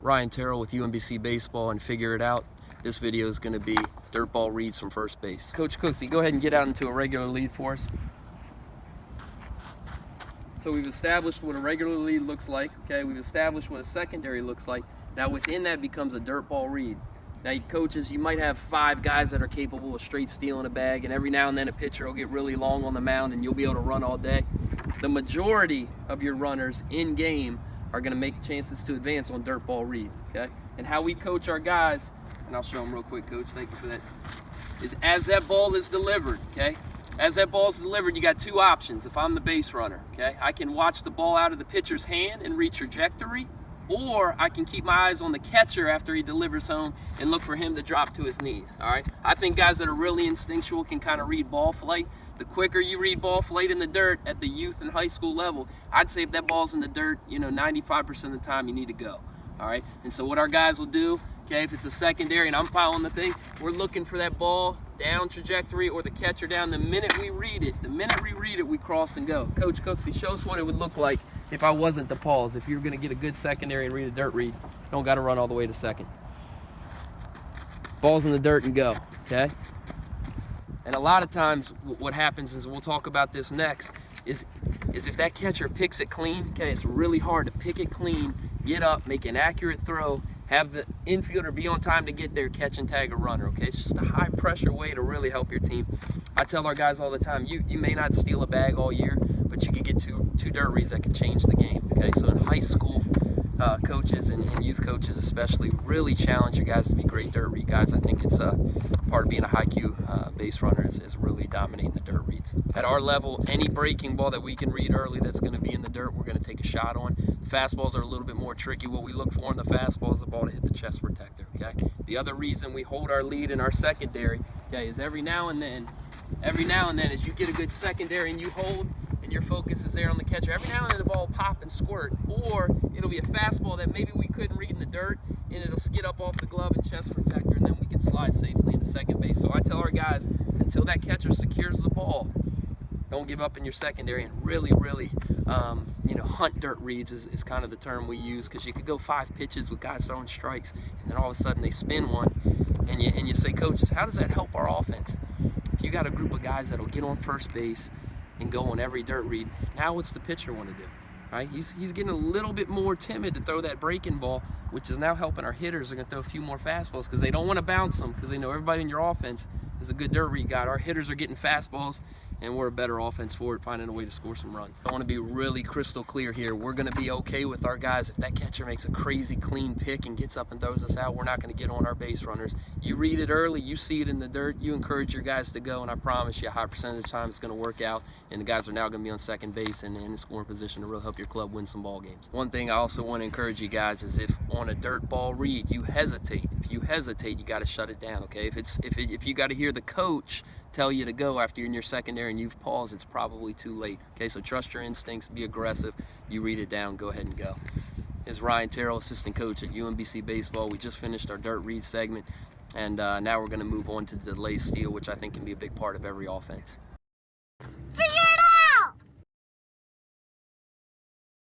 Ryan Terrill with UMBC Baseball and Figure It Out. This video is going to be dirt ball reads from first base. Coach Cooksey, go ahead and get out into a regular lead for us. So we've established what a regular lead looks like, okay? We've established what a secondary looks like. Now within that becomes a dirt ball read. Now coaches, you might have 5 guys that are capable of straight stealing a bag, and every now and then a pitcher will get really long on the mound and you'll be able to run all day. The majority of your runners in game are going to make chances to advance on dirt ball reads, okay? And how we coach our guys, and I'll show them real quick, Coach, thank you for that, is as that ball is delivered, okay? As that ball is delivered, you got 2 options. If I'm the base runner, okay, I can watch the ball out of the pitcher's hand and read trajectory, or I can keep my eyes on the catcher after he delivers home and look for him to drop to his knees, all right? I think guys that are really instinctual can kind of read ball flight. The quicker you read ball flight in the dirt at the youth and high school level, I'd say if that ball's in the dirt, 95% of the time you need to go, all right? And so what our guys will do, okay, if it's a secondary and I'm following the thing, we're looking for that ball down trajectory or the catcher down. The minute we read it, we cross and go. Coach Cooksey, show us what it would look like if I wasn't to pause. If you're going to get a good secondary and read a dirt read, don't got to run all the way to second. Ball's in the dirt and go, okay? And a lot of times what happens is, we'll talk about this next, is if that catcher picks it clean, okay, it's really hard to pick it clean, get up, make an accurate throw, have the infielder be on time to get there, catch and tag a runner, okay? It's just a high pressure way to really help your team. I tell our guys all the time, you may not steal a bag all year, but you could get two dirt reads that could change the game, okay? So in high school, coaches and youth coaches especially really challenge your guys to be great dirt read guys. I think it's part of being a high Q base runner is really dominating the dirt reads. At our level, any breaking ball that we can read early that's going to be in the dirt, we're going to take a shot on. Fastballs are a little bit more tricky. What we look for in the fastball is the ball to hit the chest protector, okay? The other reason we hold our lead in our secondary, okay, is every now and then as you get a good secondary and you hold and your focus is there on the catcher, every now and then the ball will pop and squirt, or it'll be a fastball that maybe we couldn't read in the dirt and it'll skid up off the glove and chest protector, and then we can slide safely into second base. So I tell our guys, until that catcher secures the ball, don't give up in your secondary, and really hunt dirt reads is kind of the term we use, because you could go 5 pitches with guys throwing strikes and then all of a sudden they spin one, and you say, coaches, how does that help our offense? If you got a group of guys that'll get on first base and go on every dirt read, now what's the pitcher want to do? Right? He's getting a little bit more timid to throw that breaking ball, which is now helping our hitters. Are going to throw a few more fastballs because they don't want to bounce them, because they know everybody in your offense is a good dirt read guy. Our hitters are getting fastballs, and we're a better offense for it, finding a way to score some runs. I want to be really crystal clear here. We're going to be okay with our guys. If that catcher makes a crazy clean pick and gets up and throws us out, we're not going to get on our base runners. You read it early, you see it in the dirt, you encourage your guys to go, and I promise you a high percentage of the time it's going to work out, and the guys are now going to be on second base and in scoring position to really help your club win some ball games. One thing I also want to encourage you guys is, if on a dirt ball read you hesitate, you got to shut it down, okay? If you got to hear the coach tell you to go after you're in your secondary and you've paused, it's probably too late, okay? So trust your instincts, be aggressive, you read it down, go ahead and go. This is Ryan Terrill, assistant coach at UMBC Baseball. We just finished our dirt read segment, and now we're going to move on to the delay steal, which I think can be a big part of every offense.